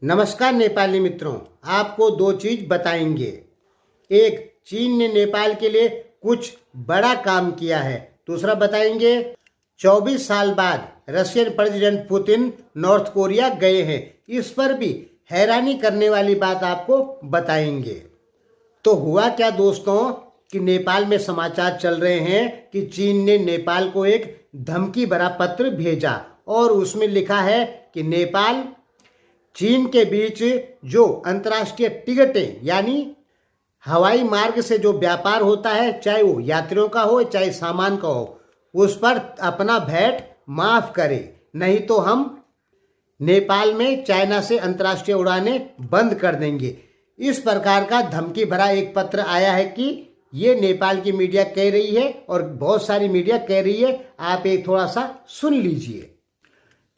नमस्कार नेपाली मित्रों, आपको दो चीज बताएंगे। एक, चीन ने नेपाल के लिए कुछ बड़ा काम किया है। दूसरा बताएंगे 24 साल बाद Russian president Putin north Korea गए हैं। इस पर भी हैरानी करने वाली बात आपको बताएंगे। तो हुआ क्या दोस्तों कि नेपाल में समाचार चल रहे हैं कि चीन ने नेपाल को एक धमकी भरा पत्र भेजा और उसमें लिखा है कि नेपाल चीन के बीच जो अंतर्राष्ट्रीय टिकटें यानी हवाई मार्ग से जो व्यापार होता है, चाहे वो यात्रियों का हो चाहे सामान का हो, उस पर अपना वैट माफ करे, नहीं तो हम नेपाल में चाइना से अंतर्राष्ट्रीय उड़ानें बंद कर देंगे। इस प्रकार का धमकी भरा एक पत्र आया है कि ये नेपाल की मीडिया कह रही है और बहुत सारी मीडिया कह रही है। आप एक थोड़ा सा सुन लीजिए।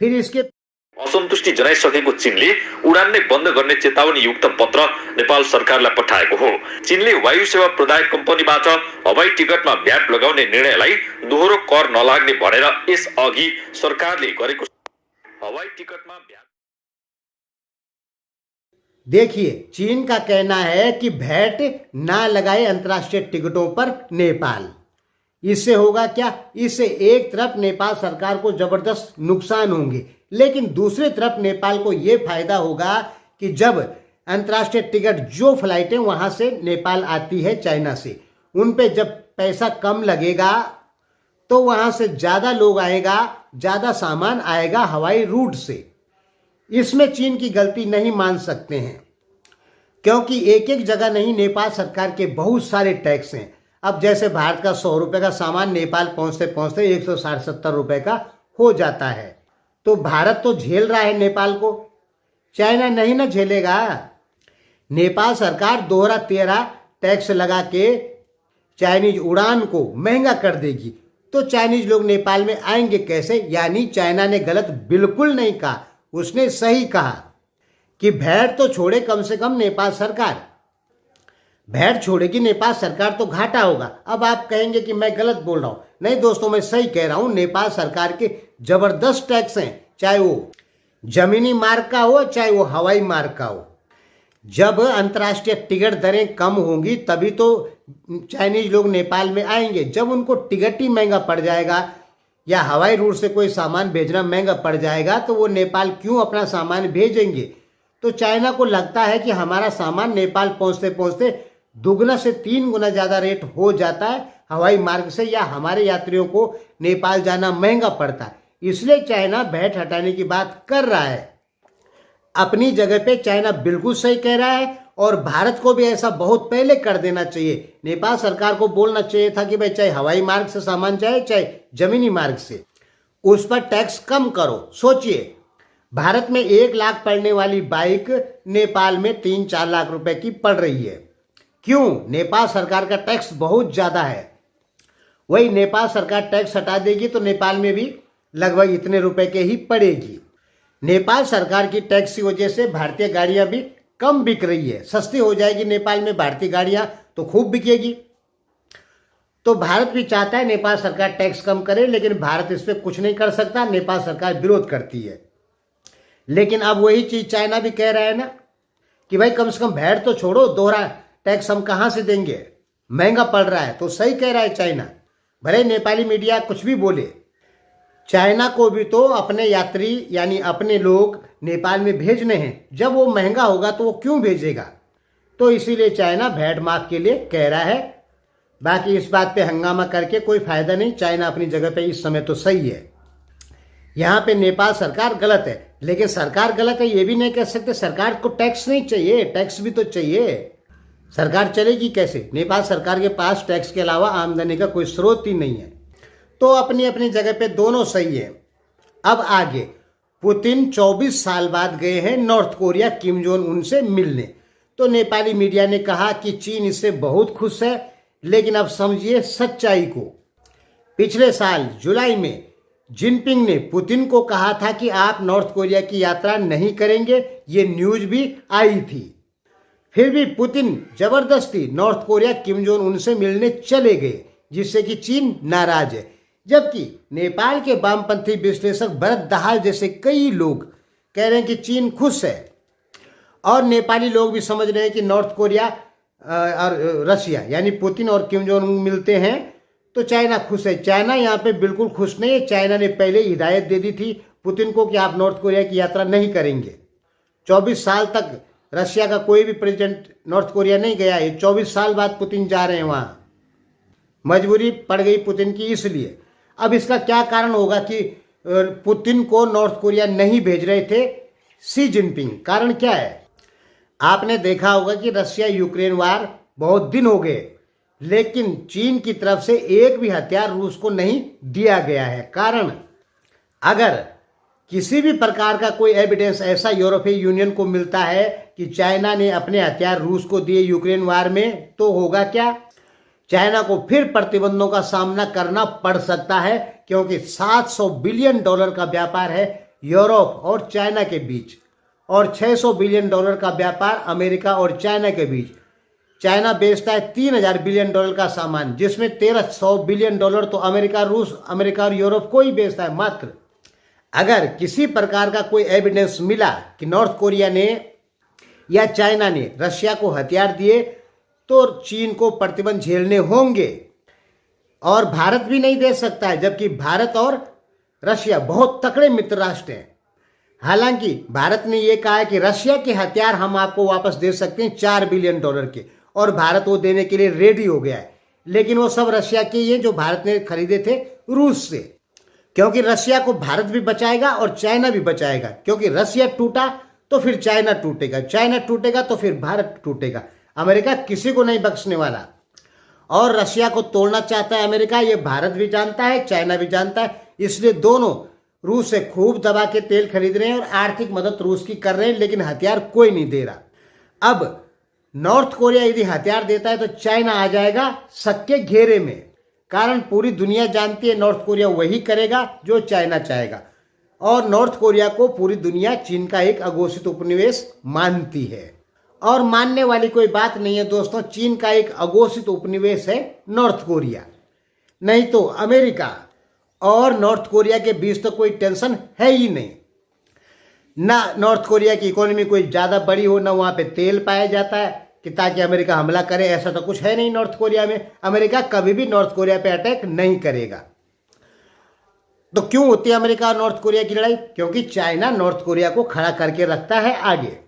फिर इसके असन्तुष्टि जनाइसकेको चीनले उडान नै बन्द गर्ने चेतावनी युक्त पत्र नेपाल सरकारलाई पठाएको हो। चीनले वायु सेवा प्रदायक कम्पनीबाट हवाई टिकटमा भ्याट लगाउने निर्णयलाई दोहोरो कर नलाग्ने भनेर यस अघि सरकारले गरेको हवाई टिकटमा भ्याट। देखिए, चीन का कहना है कि भैट ना लगाए अंतर्राष्ट्रीय टिकटों पर नेपाल। इससे होगा क्या? इससे एक तरफ नेपाल सरकार को जबरदस्त नुकसान होंगे, लेकिन दूसरी तरफ नेपाल को यह फायदा होगा कि जब अंतर्राष्ट्रीय टिकट जो फ्लाइटें वहां से नेपाल आती है चाइना से, उन पे जब पैसा कम लगेगा तो वहां से ज्यादा लोग आएगा, ज्यादा सामान आएगा हवाई रूट से। इसमें चीन की गलती नहीं मान सकते हैं, क्योंकि एक एक जगह नहीं, नेपाल सरकार के बहुत सारे टैक्स हैं। अब जैसे भारत का 100 रुपए का सामान नेपाल पहुंचते पहुंचते 160-170 रुपए का हो जाता है, तो भारत तो झेल रहा है नेपाल को, चाइना नहीं ना झेलेगा। नेपाल सरकार दोहरा तेरा टैक्स लगा के चाइनीज उड़ान को महंगा कर देगी, तो चाइनीज लोग नेपाल में आएंगे कैसे? यानी चाइना ने गलत बिल्कुल नहीं कहा, उसने सही कहा कि भैट तो छोड़े कम से कम नेपाल सरकार। भैट छोड़ेगी नेपाल सरकार तो घाटा होगा। अब आप कहेंगे कि मैं गलत बोल रहा हूं। नहीं दोस्तों, मैं सही कह रहा हूं। नेपाल सरकार के जबरदस्त टैक्स हैं, चाहे वो जमीनी मार्ग का हो चाहे वो हवाई मार्ग का हो। जब अंतर्राष्ट्रीय टिकट दरें कम होंगी तभी तो चाइनीज लोग नेपाल में आएंगे। जब उनको टिकट ही महंगा पड़ जाएगा या हवाई रूट से कोई सामान भेजना महंगा पड़ जाएगा तो वो नेपाल क्यों अपना सामान भेजेंगे? तो चाइना को लगता है कि हमारा सामान नेपाल पहुंचते पहुंचते दुगना से 3 गुना ज्यादा रेट हो जाता है हवाई मार्ग से, या हमारे यात्रियों को नेपाल जाना महंगा पड़ता है। इसलिए चाइना भैट हटाने की बात कर रहा है। अपनी जगह पे चाइना बिल्कुल सही कह रहा है और भारत को भी ऐसा बहुत पहले कर देना चाहिए। नेपाल सरकार को बोलना चाहिए था कि भाई चाहे हवाई मार्ग से सामान जाए चाहे जमीनी मार्ग से, उस पर टैक्स कम करो। सोचिए, भारत में 1 लाख पड़ने वाली बाइक नेपाल में 3-4 लाख रुपए की पड़ रही है। क्यों? नेपाल सरकार का टैक्स बहुत ज्यादा है। वही नेपाल सरकार टैक्स हटा देगी तो नेपाल में भी लगभग इतने रुपए के ही पड़ेगी। नेपाल सरकार की टैक्स की वजह से भारतीय गाड़ियां भी कम बिक रही है, सस्ती हो जाएगी नेपाल में भारतीय गाड़ियां तो खूब बिकेगी। तो भारत भी चाहता है नेपाल सरकार टैक्स कम करे, लेकिन भारत इस पर कुछ नहीं कर सकता, नेपाल सरकार विरोध करती है। लेकिन अब वही चीज चाइना भी कह रहा है ना कि भाई कम से कम भैट तो छोड़ो, दोहरा टैक्स हम कहां से देंगे, महंगा पड़ रहा है। तो सही कह रहा है चाइना, भले नेपाली मीडिया कुछ भी बोले। चाइना को भी तो अपने यात्री यानी अपने लोग नेपाल में भेजने हैं, जब वो महंगा होगा तो वो क्यों भेजेगा? तो इसीलिए चाइना भैट माफ के लिए कह रहा है। बाकी इस बात पे हंगामा करके कोई फायदा नहीं। चाइना अपनी जगह पे इस समय तो सही है। यहाँ पे नेपाल सरकार गलत है, लेकिन सरकार गलत है ये भी नहीं कह सकते। सरकार को टैक्स नहीं चाहिए, टैक्स भी तो चाहिए। सरकार चलेगी कैसे? नेपाल सरकार के पास टैक्स के अलावा आमदनी का कोई स्रोत ही नहीं है। तो अपनी अपनी जगह पे दोनों सही है। अब आगे, पुतिन 24 साल बाद गए हैं north Korea Kim Jong Un से मिलने। तो नेपाली मीडिया ने कहा कि चीन इससे बहुत खुश है, लेकिन अब समझिए सच्चाई को। पिछले साल जुलाई में जिनपिंग ने पुतिन को कहा था कि आप नॉर्थ कोरिया की यात्रा नहीं करेंगे, ये न्यूज भी आई थी। फिर भी पुतिन जबरदस्ती north Korea Kim Jong Un से मिलने चले गए, जिससे कि चीन नाराज है। जबकि नेपाल के वामपंथी विश्लेषक भरत दाहाल जैसे कई लोग कह रहे हैं कि चीन खुश है। और नेपाली लोग भी समझ रहे हैं कि नॉर्थ कोरिया और रशिया यानी पुतिन और किम जोंग उन मिलते हैं तो चाइना खुश है। चाइना यहाँ पे बिल्कुल खुश नहीं है। चाइना ने पहले हिदायत दे दी थी पुतिन को कि आप नॉर्थ कोरिया की यात्रा नहीं करेंगे। 24 साल तक रशिया का कोई भी प्रेसिडेंट नॉर्थ कोरिया नहीं गया है। 24 साल बाद पुतिन जा रहे हैं वहां। मजबूरी पड़ गई पुतिन की इसलिए। अब इसका क्या कारण होगा कि पुतिन को नॉर्थ कोरिया नहीं भेज रहे थे शी जिनपिंग? कारण क्या है? आपने देखा होगा कि रशिया यूक्रेन वार बहुत दिन हो गए, लेकिन चीन की तरफ से एक भी हथियार रूस को नहीं दिया गया है। कारण अगर किसी भी प्रकार का कोई एविडेंस ऐसा यूरोपीय यूनियन को मिलता है कि चाइना ने अपने हथियार रूस को दिए यूक्रेन वार में, तो होगा क्या? चाइना को फिर प्रतिबंधों का सामना करना पड़ सकता है, क्योंकि $700 बिलियन का व्यापार है यूरोप और चाइना के बीच और $600 बिलियन का व्यापार अमेरिका और चाइना के बीच। चाइना बेचता है $3000 बिलियन का सामान, जिसमें $1300 बिलियन तो अमेरिका, रूस, अमेरिका और यूरोप को ही बेचता है मात्र। अगर किसी प्रकार का कोई एविडेंस मिला कि नॉर्थ कोरिया ने या चाइना ने रशिया को हथियार दिए तो चीन को प्रतिबंध झेलने होंगे और भारत भी नहीं दे सकता है, जबकि भारत और रशिया बहुत तकड़े मित्र राष्ट्र हैं। हालांकि भारत ने यह कहा है कि रशिया के हथियार हम आपको वापस दे सकते हैं $4 बिलियन के, और भारत वो देने के लिए रेडी हो गया है। लेकिन वो सब रशिया के ही हैं जो भारत ने खरीदे थे रूस से, क्योंकि रशिया को भारत भी बचाएगा और चाइना भी बचाएगा। क्योंकि रशिया टूटा तो फिर चाइना टूटेगा, चाइना टूटेगा तो फिर भारत टूटेगा। अमेरिका किसी को नहीं बख्शने वाला और रशिया को तोड़ना चाहता है अमेरिका, ये भारत भी जानता है, चाइना भी जानता है। इसलिए दोनों रूस से खूब दबा के तेल खरीद रहे हैं और आर्थिक मदद रूस की कर रहे हैं, लेकिन हथियार कोई नहीं दे रहा। अब नॉर्थ कोरिया यदि हथियार देता है तो चाइना आ जाएगा शक के घेरे में। कारण पूरी दुनिया जानती है नॉर्थ कोरिया वही करेगा जो चाइना चाहेगा, और नॉर्थ कोरिया को पूरी दुनिया चीन का एक अघोषित उपनिवेश मानती है। और मानने वाली कोई बात नहीं है दोस्तों, चीन का एक अघोषित उपनिवेश है नॉर्थ कोरिया। नहीं तो अमेरिका और नॉर्थ कोरिया के बीच तो कोई टेंशन है ही नहीं। ना नॉर्थ कोरिया की इकोनॉमी कोई ज़्यादा बड़ी हो, ना वहाँ पे तेल पाया जाता है कि ताकि अमेरिका हमला करे, ऐसा तो कुछ है नहीं नॉर्थ कोरिया में। अमेरिका कभी भी नॉर्थ कोरिया पे अटैक नहीं करेगा। तो क्यों होती है अमेरिका और नॉर्थ कोरिया की लड़ाई? क्योंकि चाइना नॉर्थ कोरिया को खड़ा करके रखता है आगे।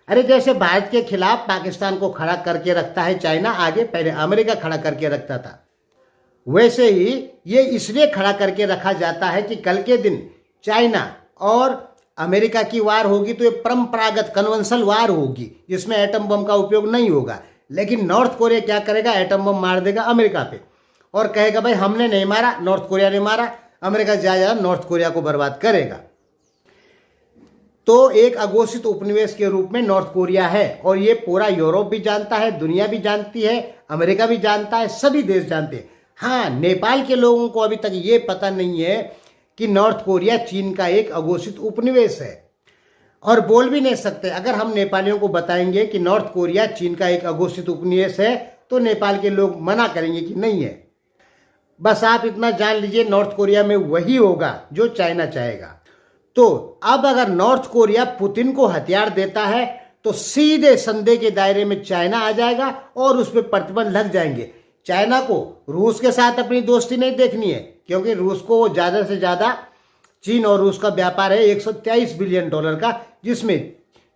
अरे जैसे भारत के खिलाफ पाकिस्तान को खड़ा करके रखता है चाइना आगे, पहले अमेरिका खड़ा करके रखता था, वैसे ही ये इसलिए खड़ा करके रखा जाता है कि कल के दिन चाइना और अमेरिका की वार होगी तो ये परंपरागत कन्वेंशनल वार होगी, जिसमें एटम बम का उपयोग नहीं होगा। लेकिन नॉर्थ कोरिया क्या करेगा? एटम बम मार देगा अमेरिका पे और कहेगा भाई हमने नहीं मारा, नॉर्थ कोरिया ने मारा। अमेरिका जाएगा नॉर्थ कोरिया को बर्बाद करेगा। तो एक अघोषित उपनिवेश के रूप में नॉर्थ कोरिया है, और ये पूरा यूरोप भी जानता है, दुनिया भी जानती है, अमेरिका भी जानता है, सभी देश जानते हैं। हाँ, नेपाल के लोगों को अभी तक ये पता नहीं है कि नॉर्थ कोरिया चीन का एक अघोषित उपनिवेश है, और बोल भी नहीं सकते। अगर हम नेपालियों को बताएंगे कि नॉर्थ कोरिया चीन का एक अघोषित उपनिवेश है तो नेपाल के लोग मना करेंगे कि नहीं है। बस आप इतना जान लीजिए, नॉर्थ कोरिया में वही होगा जो चाइना चाहेगा। तो अब अगर नॉर्थ कोरिया पुतिन को हथियार देता है तो सीधे संदेह के दायरे में चाइना आ जाएगा और उस पर प्रतिबंध लग जाएंगे। चाइना को रूस के साथ अपनी दोस्ती नहीं देखनी है, क्योंकि रूस को वो ज़्यादा से ज़्यादा, चीन और रूस का व्यापार है $123 बिलियन का, जिसमें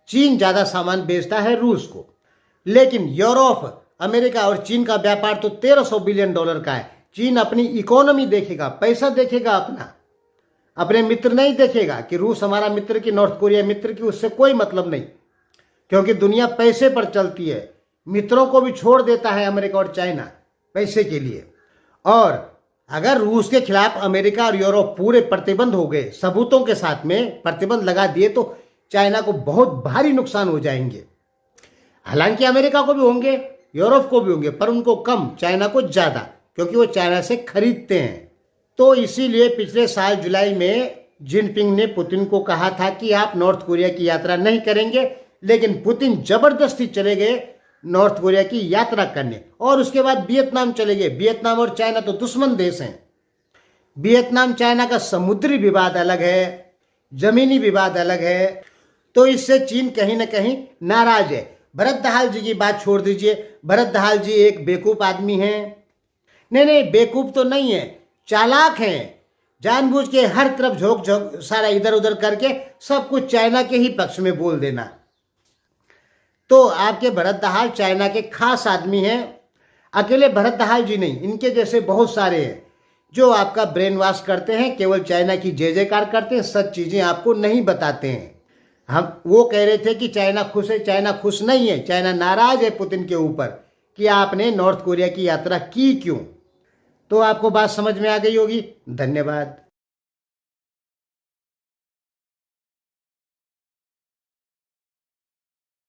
चीन ज़्यादा सामान बेचता है रूस को। लेकिन यूरोप, अमेरिका और चीन का व्यापार तो $1300 बिलियन का है। चीन अपनी इकोनॉमी देखेगा, पैसा देखेगा अपना, अपने मित्र नहीं देखेगा कि रूस हमारा मित्र की नॉर्थ कोरिया मित्र की, उससे कोई मतलब नहीं, क्योंकि दुनिया पैसे पर चलती है। मित्रों को भी छोड़ देता है अमेरिका और चाइना पैसे के लिए। और अगर रूस के खिलाफ अमेरिका और यूरोप पूरे प्रतिबंध हो गए, सबूतों के साथ में प्रतिबंध लगा दिए, तो चाइना को बहुत भारी नुकसान हो जाएंगे। हालांकि अमेरिका को भी होंगे, यूरोप को भी होंगे, पर उनको कम, चाइना को ज़्यादा, क्योंकि वो चाइना से खरीदते हैं। तो इसीलिए पिछले साल जुलाई में जिनपिंग ने पुतिन को कहा था कि आप नॉर्थ कोरिया की यात्रा नहीं करेंगे, लेकिन पुतिन जबरदस्ती चले गए नॉर्थ कोरिया की यात्रा करने, और उसके बाद वियतनाम चले गए। वियतनाम और चाइना तो दुश्मन देश हैं। वियतनाम चाइना का समुद्री विवाद अलग है, जमीनी विवाद अलग है। तो इससे चीन कहीं ना कहीं नाराज है। भरत दहाल जी की बात छोड़ दीजिए, भरत दहाल जी एक बेवकूफ आदमी हैं। नहीं, बेवकूफ तो नहीं है, चालाक हैं। जानबूझ के हर तरफ झोंक झोंक सारा इधर उधर करके सब कुछ चाइना के ही पक्ष में बोल देना। तो आपके भरत दहाल चाइना के खास आदमी हैं। अकेले भरत दहाल जी नहीं, इनके जैसे बहुत सारे हैं जो आपका ब्रेन वॉश करते हैं, केवल चाइना की जय जयकार करते हैं, सच चीजें आपको नहीं बताते हैं। हम वो कह रहे थे कि चाइना खुश है, चाइना खुश नहीं है, चाइना नाराज है पुतिन के ऊपर कि आपने नॉर्थ कोरिया की यात्रा की क्यों। तो आपको बात समझ में आ गई होगी। धन्यवाद।